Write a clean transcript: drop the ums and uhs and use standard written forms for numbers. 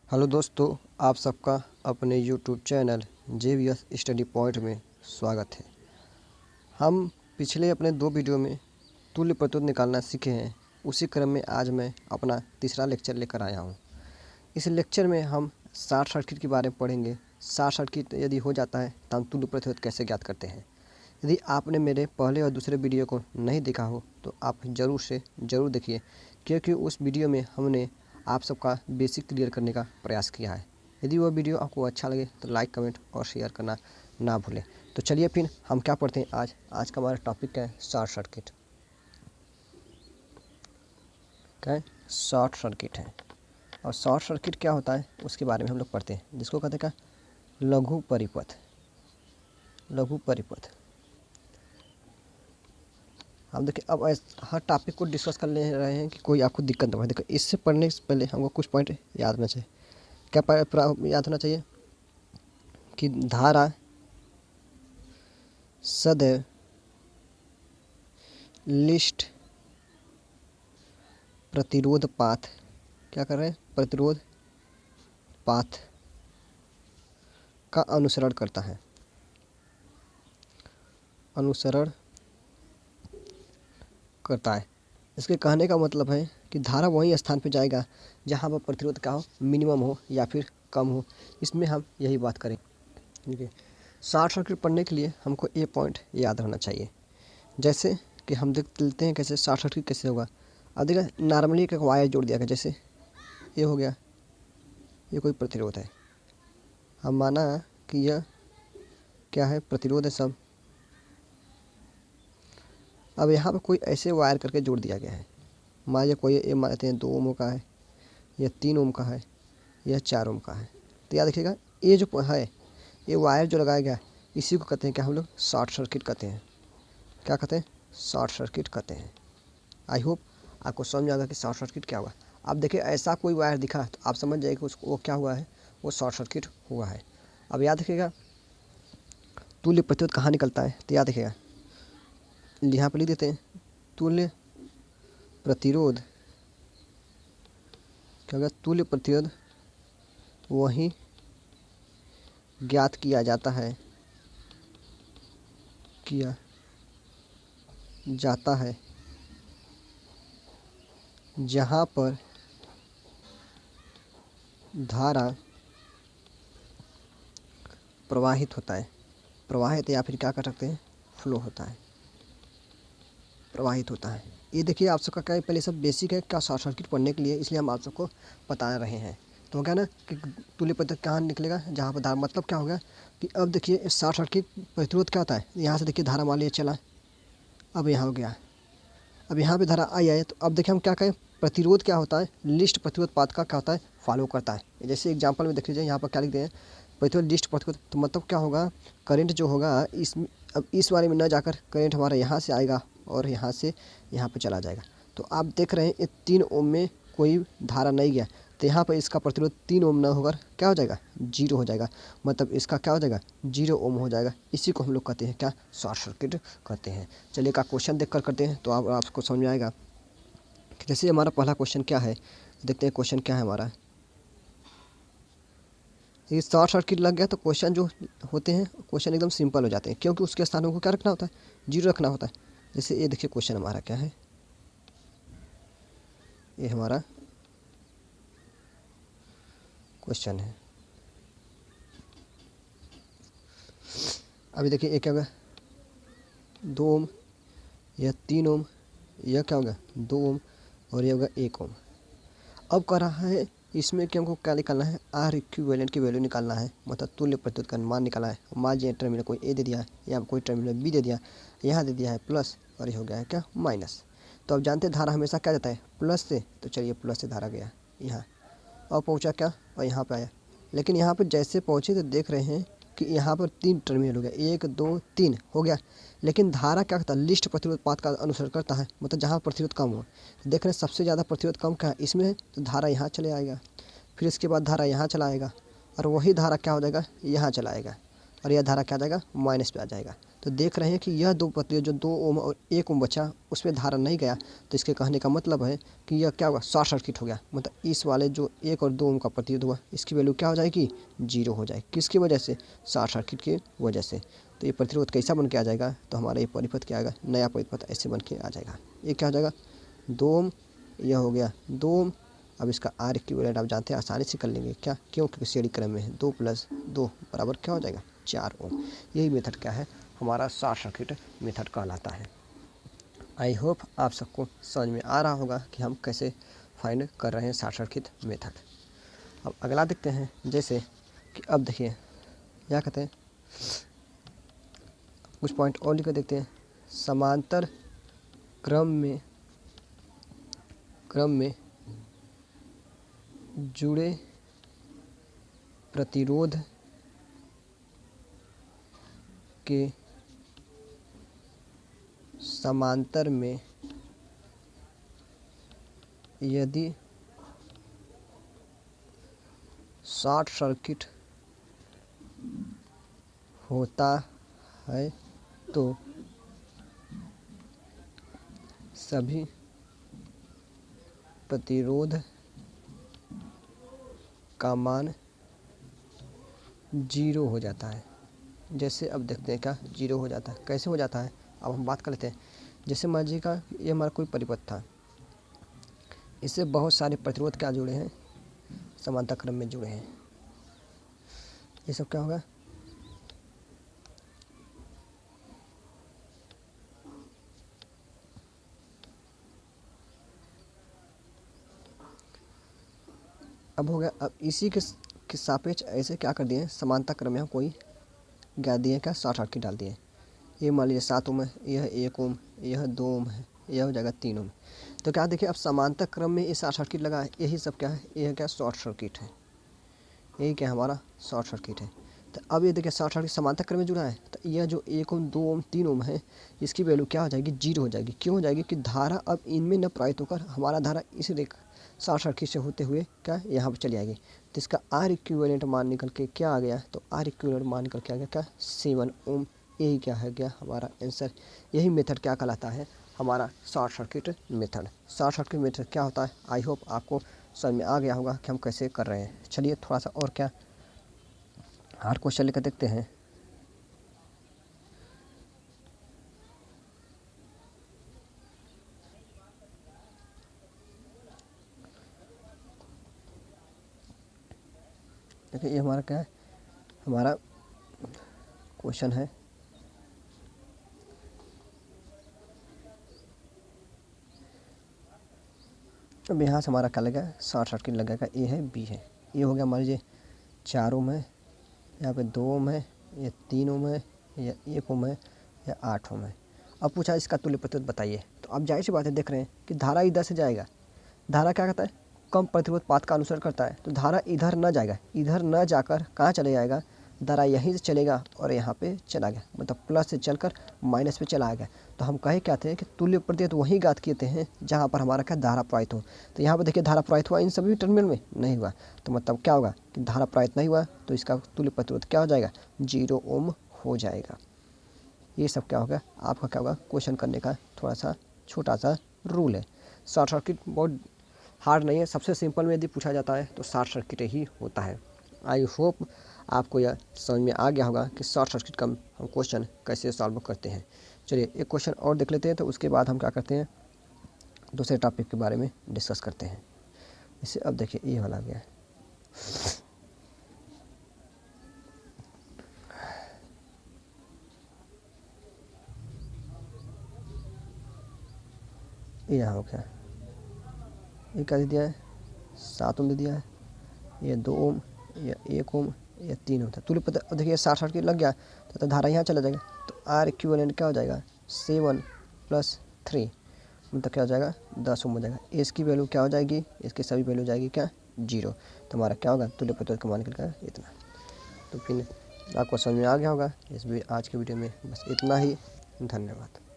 Hello दोस्तों, आप सबका अपने YouTube channel JVS study point में स्वागत है। हम पिछले अपने 2 वीडियो में तुल्य प्रत्युत निकालना सीखे हैं। उसी क्रम में आज मैं अपना तीसरा लेक्चर लेकर आया हूँ। इस लेक्चर में हम शॉर्ट सर्किट के बारे में पढ़ेंगे। शॉर्ट सर्किट यदि हो जाता है तो हम तुल्य प्रत्युत कैसे ज्ञात करते हैं। यदि आपने मेरे पहले और दूसरे वीडियो को नहीं देखा हो तो आप ज़रूर देखिए, क्योंकि उस वीडियो में हमने आप सबका बेसिक क्लियर करने का प्रयास किया है। यदि वह वीडियो आपको अच्छा लगे तो लाइक, कमेंट और शेयर करना ना भूलें। तो चलिए फिर हम क्या पढ़ते हैं। आज का हमारा टॉपिक है शॉर्ट सर्किट। क्या है? शॉर्ट सर्किट है। और शॉर्ट सर्किट क्या होता है उसके बारे में हम लोग पढ़ते हैं, जिसको कहते हैं लघु परिपथ। हम देखिए, अब हर टॉपिक को डिस्कस कर ले रहे हैं कि कोई आपको दिक्कत ना हो। देखो, इससे पढ़ने से पहले हमको कुछ पॉइंट याद होना चाहिए। क्या याद होना चाहिए कि धारा सदैव लिस्ट प्रतिरोध पाथ, क्या कर रहे हैं, प्रतिरोध पाथ का अनुसरण करता है। इसके कहने का मतलब है कि धारा वही स्थान पर जाएगा जहाँ पर प्रतिरोध का हो, मिनिमम हो या फिर कम हो। इसमें हम यही बात करें। ठीक है, शॉर्ट सर्किट पढ़ने के लिए हमको ये पॉइंट याद रहना चाहिए। जैसे कि हम देख लेते हैं कैसे शॉर्ट सर्किट कैसे होगा। अब देखिए, नॉर्मली एक वायर जोड़ दिया गया, जैसे ये हो गया, ये कोई प्रतिरोध है। हम माना कि यह क्या है, प्रतिरोध है सब। अब यहाँ पर कोई ऐसे वायर करके जोड़ दिया गया है। मान लीजिए कोई ये मानते हैं 2 ओम का है, यह 3 ओम का है, यह 4 ओम का है। तो याद रखिएगा, ये जो है, ये वायर जो लगाया गया इसी को कहते हैं क्या, हम लोग शॉर्ट सर्किट कहते हैं। क्या कहते हैं? शॉर्ट सर्किट कहते हैं। आई होप आपको समझ आएगा कि शॉर्ट सर्किट क्या हुआ। अब देखिए, ऐसा कोई वायर दिखा तो आप समझ जाइए कि उसको वो क्या हुआ है, वो शॉर्ट सर्किट हुआ है। अब याद रखिएगा, तुल्य प्रतिरोध कहाँ निकलता है, तो याद रखिएगा, यहाँ पर लिख देते हैं तुल्य प्रतिरोध। क्या होगा? तुल्य प्रतिरोध वही ज्ञात किया जाता है जहाँ पर धारा प्रवाहित होता है। प्रवाहित या फिर क्या कर सकते हैं, फ्लो होता है, प्रवाहित होता है। ये देखिए, आप सबका क्या पहले सब बेसिक है क्या शॉर्ट सर्किट पढ़ने के लिए, इसलिए हम आप सबको बता रहे हैं। तो क्या ना कि तुल्य प्रतिरोध कहाँ निकलेगा, जहाँ पर धारा, मतलब क्या होगा कि अब देखिए शॉर्ट सर्किट प्रतिरोध क्या होता है। यहाँ से देखिए धारा मान लीजिए चला, अब यहाँ हो गया, अब यहाँ पे धारा आई है। तो अब देखिए हम क्या कहें, प्रतिरोध क्या होता है, लिस्ट प्रतिरोध पाथ का क्या होता है, फॉलो करता है। जैसे एग्जांपल में देख लीजिए, यहाँ पर क्या लिखते हैं, प्रतिरोध लिस्ट प्रतिरोध। तो मतलब क्या होगा, करंट जो होगा अब इस वाले में न जाकर करंट हमारा यहाँ से आएगा और यहाँ से यहाँ पे चला जाएगा। तो आप देख रहे हैं ये 3 ओम में कोई धारा नहीं गया, तो यहाँ पर इसका प्रतिरोध 3 ओम न होकर क्या हो जाएगा, 0 हो जाएगा। मतलब इसका क्या हो जाएगा, 0 ओम हो जाएगा। इसी को हम लोग कहते हैं क्या, शॉर्ट सर्किट कहते हैं। चलिए का क्वेश्चन देख कर करते हैं तो आपको समझ में आएगा। जैसे हमारा पहला क्वेश्चन क्या है, देखते हैं क्वेश्चन क्या है हमारा। ये शॉर्ट सर्किट लग गया तो क्वेश्चन जो होते हैं, क्वेश्चन एकदम सिंपल हो जाते हैं, क्योंकि उसके स्थानों को क्या रखना होता है, 0 रखना होता है। जैसे ये देखिए क्वेश्चन हमारा क्या है, ये हमारा क्वेश्चन है। अभी देखिए ये क्या होगा, 2 ओम, यह 3 ओम, यह क्या होगा 2 ओम, और यह होगा 1 ओम। अब कह रहा है इसमें कि हमको क्या निकालना है, आर इक्विवेलेंट की वैल्यू निकालना है, मतलब तुल्य प्रतिरोध का मान निकालना है। मान लीजिए टर्मिनल कोई ए दे दिया है, यहाँ कोई टर्मिनल बी दे दिया, यहाँ दे दिया है प्लस, और ये हो गया है क्या, माइनस। तो अब जानते हैं धारा हमेशा क्या जाता है, प्लस से। तो चलिए प्लस से धारा गया यहाँ और पहुँचा क्या, और यहाँ पर आया। लेकिन यहाँ पर जैसे पहुँचे तो देख रहे हैं कि यहाँ पर 3 टर्मिनल हो गया, 1 2 3 हो गया। लेकिन धारा क्या करता है, लिस्ट प्रतिरोध पाथ का अनुसरण करता है, मतलब जहाँ प्रतिरोध कम हो। देख रहे हैं सबसे ज़्यादा प्रतिरोध कम क्या है, इसमें है, तो धारा यहाँ चले आएगा। फिर इसके बाद धारा यहाँ चला आएगा, और वही धारा क्या हो जाएगा, यहाँ चला आएगा, और यह धारा क्या आ जाएगा, माइनस पे आ जाएगा। तो देख रहे हैं कि यह दो प्रतिरोध जो 2 ओम और 1 ओम बचा उसमें धारा नहीं गया, तो इसके कहने का मतलब है कि यह क्या हुआ, शॉर्ट सर्किट हो गया। मतलब इस वाले जो 1 और 2 ओम का प्रतिरोध हुआ इसकी वैल्यू क्या हो जाएगी, 0 हो जाएगी। किसकी वजह से, शॉर्ट सर्किट की वजह से। तो ये प्रतिरोध कैसा बन के आ जाएगा, तो हमारा ये परिपथ क्या आएगा, नया परिपथ ऐसे बन के आ जाएगा। ये क्या हो जाएगा, 2 ओम, यह हो गया 2 ओम। अब इसका आर इक्विवेलेंट आप जानते हैं आसानी से कर लेंगे, क्या, क्यों, क्योंकि सीढ़ी क्रम में है। 2 + 2 बराबर क्या हो जाएगा, 4 ओम। यही मेथड क्या है, हमारा शॉर्ट सर्किट मेथड कहलाता है। आई होप आप सबको समझ में आ रहा होगा कि हम कैसे फाइंड कर रहे हैं शॉर्ट सर्किट मेथड। अब अगला देखते हैं, जैसे कि अब देखिए क्या कहते हैं, कुछ पॉइंट और लिख देखते हैं। समांतर क्रम में जुड़े प्रतिरोध के समांतर में यदि शॉर्ट सर्किट होता है तो सभी प्रतिरोध का मान 0 हो जाता है। जैसे अब देखते हैं क्या 0 हो जाता है, कैसे हो जाता है, अब हम बात कर लेते हैं। जैसे मान लीजिए का ये हमारा कोई परिपथ था, इससे बहुत सारे प्रतिरोध क्या जुड़े हैं, समांतर क्रम में जुड़े हैं। ये सब क्या होगा, अब हो गया। अब इसी के सापेक्ष ऐसे क्या कर दिए, समांतर क्रम में हम कोई ज्ञात दिए क्या, शॉर्ट सर्किट डाल दिए। ये मान लीजिए 7 ओम है, यह 1 ओम, यह 2 ओम है, यह हो जाएगा 3 ओम। तो क्या देखिए, अब समांतर क्रम में ये शॉर्ट सर्किट लगा है, यही सब क्या है, यह क्या शॉर्ट सर्किट है, यही क्या हमारा शॉर्ट सर्किट है। तो अब ये देखिए शॉर्ट सर्किट समांतर क्रम में जुड़ा है, तो यह जो 1 ओम 2 ओम 3 ओम है, इसकी वैल्यू क्या हो जाएगी, 0 हो जाएगी। क्यों हो जाएगी, कि धारा अब इनमें न प्रवाहित होकर हमारा धारा इस रेखा शॉर्ट सर्किट से होते हुए क्या यहाँ पर चली आएगी। तो इसका आर इक्विवेलेंट मान निकल के क्या आ गया, तो आर इक्विवेलेंट मान निकल के आ गया क्या, 7 ओम। यही क्या है गया हमारा आंसर। यही मेथड क्या कहलाता है, हमारा short circuit method. Short circuit method क्या होता है, आई होप आपको समझ में आ गया होगा कि हम कैसे कर रहे हैं। चलिए थोड़ा सा और क्या हार्ड क्वेश्चन लेकर देखते हैं। देखिए ये हमारा क्या है, हमारा क्वेश्चन है, अब यहाँ से हमारा क्या लगा, शॉर्ट सर्किट लगेगा, ए है बी है। ये हो गया मान लीजिए 4 ओम है, यहाँ पे 2 ओम है, ये 3 ओम है, या 1 ओम है, या 8 ओम है। अब पूछा इसका तुल्य प्रतिरोध बताइए। तो अब जाहिर सी बात है, देख रहे हैं कि धारा इधर से जाएगा, धारा क्या करता है, कम प्रतिरोध पाथ का अनुसरण करता है। तो धारा इधर न जाएगा, इधर न जाकर कहाँ चले जाएगा, धारा यहीं से चलेगा और यहाँ पे चला गया, मतलब प्लस से चलकर माइनस पे चला गया। तो हम कहे क्या थे कि तुल्य प्रतिरोध वहीं ज्ञात किए थे हैं जहाँ पर हमारा क्या धारा प्रवाहित हो। तो यहाँ पर देखिए धारा प्रवाहित हुआ इन सभी टर्मिनल में नहीं हुआ, तो मतलब क्या होगा कि धारा प्रवाहित नहीं हुआ, तो इसका तुल्य प्रतिरोध क्या हो जाएगा, 0 ओम हो जाएगा। ये सब क्या होगा, आपका क्या होगा, क्वेश्चन करने का थोड़ा सा छोटा सा रूल है। शॉर्ट सर्किट बहुत हार्ड नहीं है, सबसे सिंपल में यदि पूछा जाता है तो शॉर्ट सर्किट ही होता है। आई होप आपको यह समझ में आ गया होगा कि शॉर्ट सर्किट का हम क्वेश्चन कैसे सॉल्व करते हैं। चलिए एक क्वेश्चन और देख लेते हैं, तो उसके बाद हम क्या करते हैं, दूसरे टॉपिक के बारे में डिस्कस करते हैं। इसे अब देखिए ये वाला आ गया है, ये यहाँ हो गया, ये क्या दे दिया है, 7 ओम दे दिया है, ये 2 ओम, ये 1 ओम, ये 3 ओम था। तुल्य पता देखिए शॉर्ट सर्किट लग गया तो धारा यहाँ चला जाएगा, तो आर इक्विवेलेंट क्या हो जाएगा, 7 + 3 मतलब क्या हो जाएगा, 10 ओम हो जाएगा। इसकी वैल्यू क्या हो जाएगी, इसकी सभी वैल्यू जाएगी क्या, 0। तो हमारा क्या होगा, तुल्य प्रतिरोध का मान निकल कर इतना। तो फिर आपको समझ में आ गया होगा। इस आज के वीडियो में बस इतना ही, धन्यवाद।